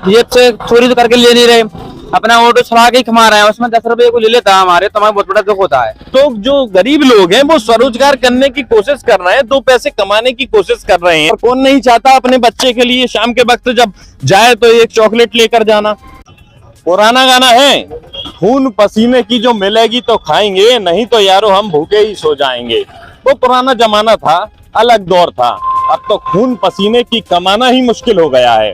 जेब से चोरी तो करके ले नहीं रहे, अपना ऑटो चला के ही कमा रहे हैं, उसमें 10 रुपए को ले लेता है हमारे, तो हमें बहुत बड़ा दुख होता है। तो जो गरीब लोग हैं वो स्वरोजगार करने की कोशिश कर रहे हैं, 2 पैसे कमाने की कोशिश कर रहे हैं। और कौन नहीं चाहता अपने बच्चे के लिए शाम के वक्त जब जाए तो एक चॉकलेट लेकर जाना। पुराना गाना है, खून पसीने की जो मिलेगी तो खाएंगे, नहीं तो यारो हम भूखे ही सो जाएंगे। वो पुराना जमाना था, अलग दौर था। अब तो खून पसीने की कमाना ही मुश्किल हो गया है,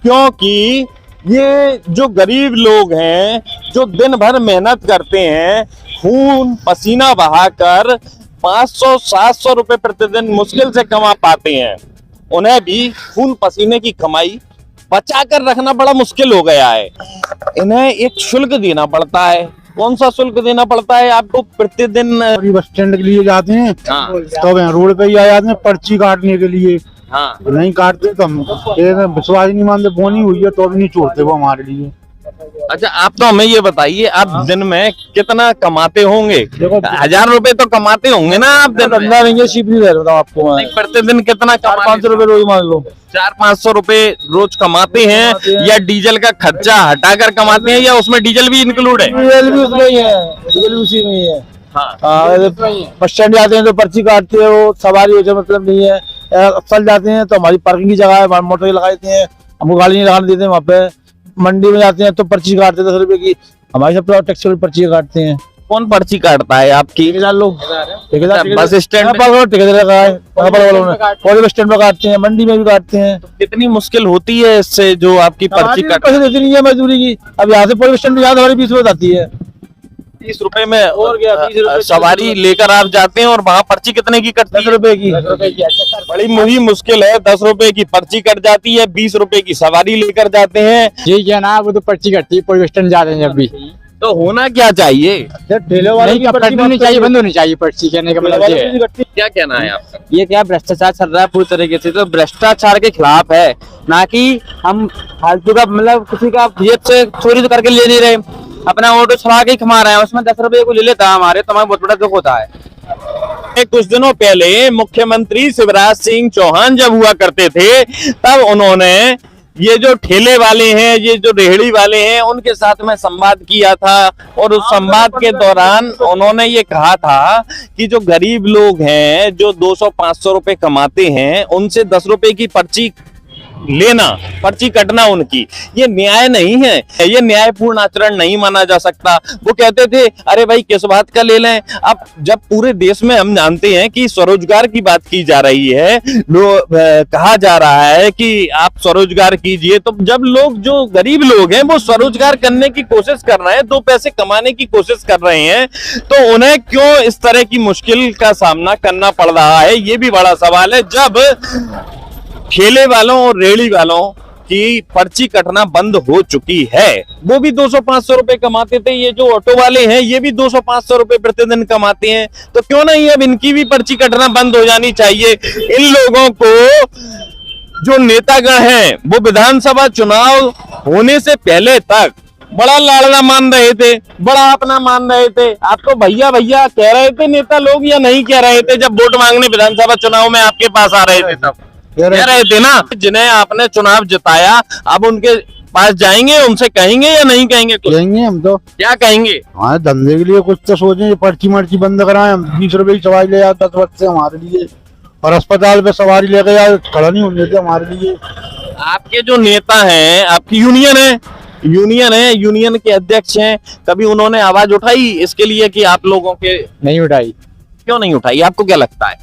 क्योंकि ये जो गरीब लोग हैं जो दिन भर मेहनत करते हैं, खून पसीना बहाकर 500-700 रुपए प्रतिदिन मुश्किल से कमा पाते हैं, उन्हें भी खून पसीने की कमाई बचा कर रखना बड़ा मुश्किल हो गया है। इन्हें एक शुल्क देना पड़ता है। कौन सा शुल्क देना पड़ता है आपको? प्रतिदिन बस स्टैंड के लिए जाते हैं तो यहाँ रोड पे ही आ जाते हैं पर्ची काटने के लिए। हाँ, नहीं काटते तो हम विश्वास नहीं मानते, बोनी हुई है तो भी नहीं छोड़ते वो हमारे लिए। अच्छा आप तो हमें ये बताइए, आप दिन में कितना कमाते होंगे? 1000 रुपए तो कमाते होंगे ना आप दिन में? नहीं शिप नहीं दे रहा आपको, प्रतिदिन कितना? 500 रुपए रोज मान लो। 400-500 रुपए रोज कमाते हैं, या डीजल का खर्चा हटाकर कमाते हैं, या उसमें डीजल भी इंक्लूड है? डीजल भी उसमें ही है, डीजल भी उसी में ही है। हाँ, बस स्टैंड जाते हैं तो पर्ची काटते हैं, वो सवारी हो मतलब नहीं है। अक्सर जाते हैं तो हमारी पार्किंग की जगह है, मोटर लगा देते हैं, हमको गाड़ी नहीं लगाने देते हैं। वहाँ पे मंडी में जाते हैं तो पर्ची काटते हैं 10 रुपए की, हमारी सब टैक्स वाली पर्ची काटते हैं। कौन पर्ची काटता है आपकी? लोग बस स्टैंड बस स्टैंड पे काटते हैं, मंडी में भी काटते हैं। कितनी मुश्किल होती है इससे जो आपकी पर्ची काट? पैसे देती नहीं है मजदूरी की। अब यहाँ से पुलिस स्टैंड यहाँ हमारी 20 रुपए आती है, 30 रुपए में और क्या 20 रुपए सवारी लेकर आप जाते हैं, और वहाँ पर्ची कितने की कटती है? 10 रुपए की। बड़ी मुही मुश्किल है। 10 रुपए की पर्ची कट जाती है, 20 रुपए की सवारी लेकर जाते हैं। ठीक है ना, वो तो पर्ची कटती है पुलिस स्टैंड जाते हैं जब भी। तो होना क्या चाहिए? ठेले वाले की पर्ची नहीं चाहिए, बंद होनी चाहिए पर्ची, कहने का मतलब ये है। क्या कहना है आपका? ये क्या भ्रष्टाचार चल रहा है पूरी तरीके से, तो भ्रष्टाचार के खिलाफ है, ना कि हम फालतू का मतलब किसी का जेब से चोरी तो करके ले नहीं रहे, अपना ऑटो चला के ही कमा रहे हैं, उसमें 10 रुपए को ले लेता है हमारे, तो हमें बहुत बड़ा दुख होता है। कुछ दिनों पहले मुख्यमंत्री शिवराज सिंह चौहान जब हुआ करते थे, तब उन्होंने ये जो ठेले वाले हैं, ये जो रेहड़ी वाले हैं, उनके साथ में संवाद किया था, और उस संवाद के दौरान उन्होंने ये कहा था कि जो गरीब लोग हैं जो 200-500 रुपए कमाते हैं, उनसे 10 रुपए की पर्ची लेना, पर्ची कटना उनकी, ये न्याय नहीं है, ये न्यायपूर्ण आचरण नहीं माना जा सकता। वो कहते थे अरे भाई किस बात का ले लें। अब जब पूरे देश में हम जानते हैं कि स्वरोजगार की बात की जा रही है, कहा जा रहा है कि आप स्वरोजगार कीजिए, तो जब लोग जो गरीब लोग हैं वो स्वरोजगार करने की कोशिश कर रहे हैं, 2 पैसे कमाने की कोशिश कर रहे हैं, तो उन्हें क्यों इस तरह की मुश्किल का सामना करना पड़ रहा है, ये भी बड़ा सवाल है। जब ठेले वालों और रेहड़ी वालों की पर्ची कटना बंद हो चुकी है, वो भी 200-500 रुपए कमाते थे, ये जो ऑटो वाले हैं ये भी 200-500 रुपए प्रतिदिन कमाते हैं, तो क्यों नहीं अब इनकी भी पर्ची कटना बंद हो जानी चाहिए। इन लोगों को जो नेतागण हैं वो विधानसभा चुनाव होने से पहले तक बड़ा लाड़ला मान रहे थे, बड़ा अपना मान रहे थे। आपको भैया भैया कह रहे थे नेता लोग, या नहीं कह रहे थे? जब वोट मांगने विधानसभा चुनाव में आपके पास आ रहे थे तब कह रहे थे ना। जिन्हें आपने चुनाव जिताया, अब उनके पास जाएंगे, उनसे कहेंगे या नहीं कहेंगे? कहेंगे हम तो। क्या कहेंगे? हमारे धंधे के लिए कुछ तो सोचें, पर्ची मर्ची बंद कराएं, हम 20 रुपए की सवारी ले जाते 10 वक्त से हमारे लिए, और अस्पताल पे सवारी लेके जाए खड़ा नहीं होने देते हमारे लिए। आपके जो नेता हैं, आपकी यूनियन है, यूनियन के अध्यक्ष हैं, कभी उन्होंने आवाज उठाई इसके लिए कि आप लोगों के? नहीं उठाई। क्यों नहीं उठाई? आपको क्या लगता है?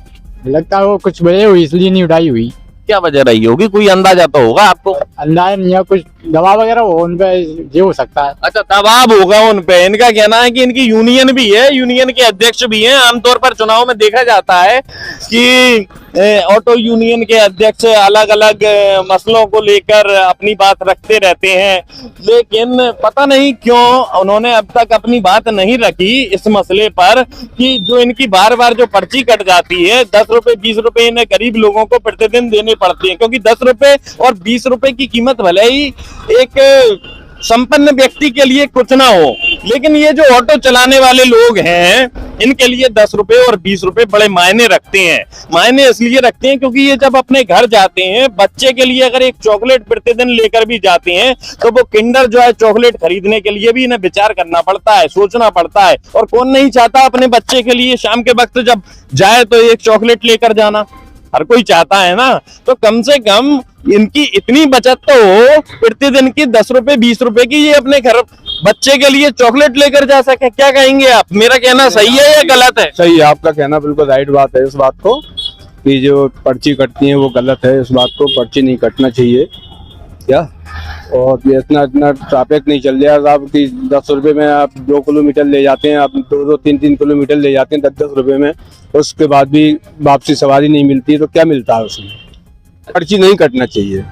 लगता है वो कुछ वजह हुई इसलिए नहीं उठाई हुई। क्या वजह रही होगी? कोई अंदाजा तो होगा आपको? अंदाजा नहीं है, कुछ दबाव वगैरह हो उन पे, ये हो सकता है। अच्छा, दबाव होगा उन पे। इनका कहना है कि इनकी यूनियन भी है, यूनियन के अध्यक्ष भी हैं। आमतौर पर चुनाव में देखा जाता है कि ऑटो यूनियन के अध्यक्ष अलग अलग मसलों को लेकर अपनी बात रखते रहते हैं, लेकिन पता नहीं क्यों उन्होंने अब तक अपनी बात नहीं रखी इस मसले पर कि जो इनकी बार बार जो पर्ची कट जाती है, 10 रुपए 20 रुपए इन्हें गरीब लोगों को प्रतिदिन देने पड़ते हैं, क्योंकि 10 रुपए और 20 रुपए की कीमत भले ही एक संपन्न व्यक्ति के लिए कुछ ना हो, लेकिन ये जो ऑटो चलाने वाले लोग हैं, इनके लिए 10 रुपए और 20 रुपए बड़े मायने रखते हैं। मायने इसलिए रखते हैं क्योंकि ये जब अपने घर जाते हैं, बच्चे के लिए अगर एक चॉकलेट प्रतिदिन लेकर भी जाते हैं तो वो किंडर जो है चॉकलेट खरीदने के लिए भी इन्हें विचार करना पड़ता है, सोचना पड़ता है। और कौन नहीं चाहता अपने बच्चे के लिए शाम के वक्त जब जाए तो एक चॉकलेट लेकर जाना, हर कोई चाहता है ना। तो कम से कम इनकी इतनी बचत तो हो, प्रतिदिन की 10 रुपए 20 रुपए की ये अपने घर बच्चे के लिए चॉकलेट लेकर जा सके। क्या कहेंगे आप? मेरा कहना सही है या गलत है? सही है, आपका कहना बिल्कुल राइट बात है। इस बात को कि जो पर्ची कटती है वो गलत है, इस बात को पर्ची नहीं कटना चाहिए क्या। और ये इतना इतना ट्रैफिक नहीं चल रहा साहब कि 10 रुपए में आप 2 किलोमीटर ले जाते हैं, आप 2-2 3-3 किलोमीटर ले जाते हैं 10-10 रुपए में, उसके बाद भी वापसी सवारी नहीं मिलती, तो क्या मिलता है उसमें। पर्ची नहीं कटना चाहिए।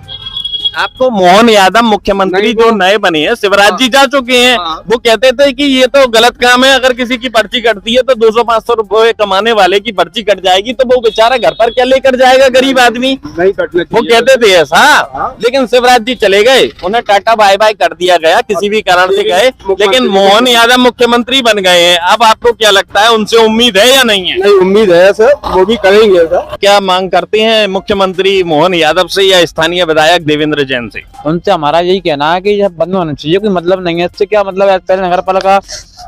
आपको मोहन यादव मुख्यमंत्री जो नए बने हैं, शिवराज जी जा चुके हैं, वो कहते थे कि ये तो गलत काम है, अगर किसी की पर्ची कटती है तो 200-500 रुपए कमाने वाले की पर्ची कट जाएगी तो वो बेचारा घर पर क्या लेकर जाएगा गरीब आदमी। नहीं कटना वो चाहिए। कहते थे ऐसा, लेकिन शिवराज जी चले गए, उन्हें टाटा बाय बाय कर दिया गया, किसी भी कारण से गए, लेकिन मोहन यादव मुख्यमंत्री बन गए हैं। अब आपको क्या लगता है, उनसे उम्मीद है या नहीं है? नहीं, उम्मीद है सर, वो भी करेंगे सर। क्या मांग करते हैं मुख्यमंत्री मोहन यादव से या स्थानीय विधायक देवेंद्र जैन से? उनसे हमारा यही कहना है कि यह बंद होना चाहिए, कोई मतलब नहीं है इससे। क्या मतलब है, पहले नगर पालिका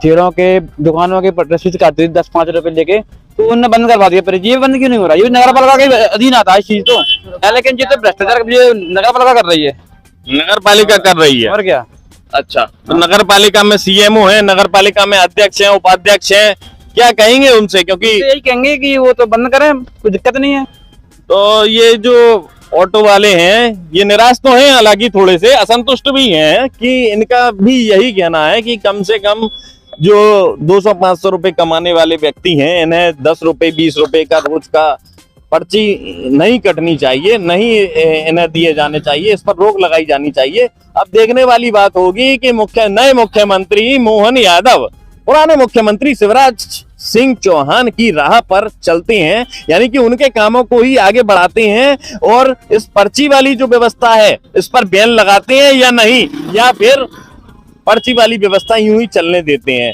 ठेलों के दुकानों के रसीद काटती थी 10-5 रुपए लेके, तो उन्होंने बंद करवा दिया। पर ये बंद क्यों नहीं हो रहा? ये नगर पालिका के अधीन आता है इस चीज तो, लेकिन ये तो भ्रष्टाचार ये नगर पालिका कर रही है। नगर पालिका कर रही है, और क्या। अच्छा, तो नगर पालिका में सीएमओ है, नगर पालिका में अध्यक्ष है, उपाध्यक्ष है, क्या कहेंगे उनसे? क्योंकि यही कहेंगे कि वो तो बंद करें, कोई दिक्कत नहीं है। तो ये जो ऑटो वाले हैं ये निराश तो हैं, हालांकि थोड़े से असंतुष्ट भी हैं कि इनका भी यही कहना है कि कम से कम जो 200-500 रुपए कमाने वाले व्यक्ति हैं, इन्हें 10 रुपए 20 रुपए का रोज का पर्ची नहीं कटनी चाहिए, नहीं इन्हें दिए जाने चाहिए, इस पर रोक लगाई जानी चाहिए। अब देखने वाली बात होगी कि नए मुख्यमंत्री मोहन यादव पुराने मुख्यमंत्री शिवराज सिंह चौहान की राह पर चलते हैं, यानी कि उनके कामों को ही आगे बढ़ाते हैं और इस पर्ची वाली जो व्यवस्था है इस पर बैन लगाते हैं या नहीं, या फिर पर्ची वाली व्यवस्था यूं ही चलने देते हैं।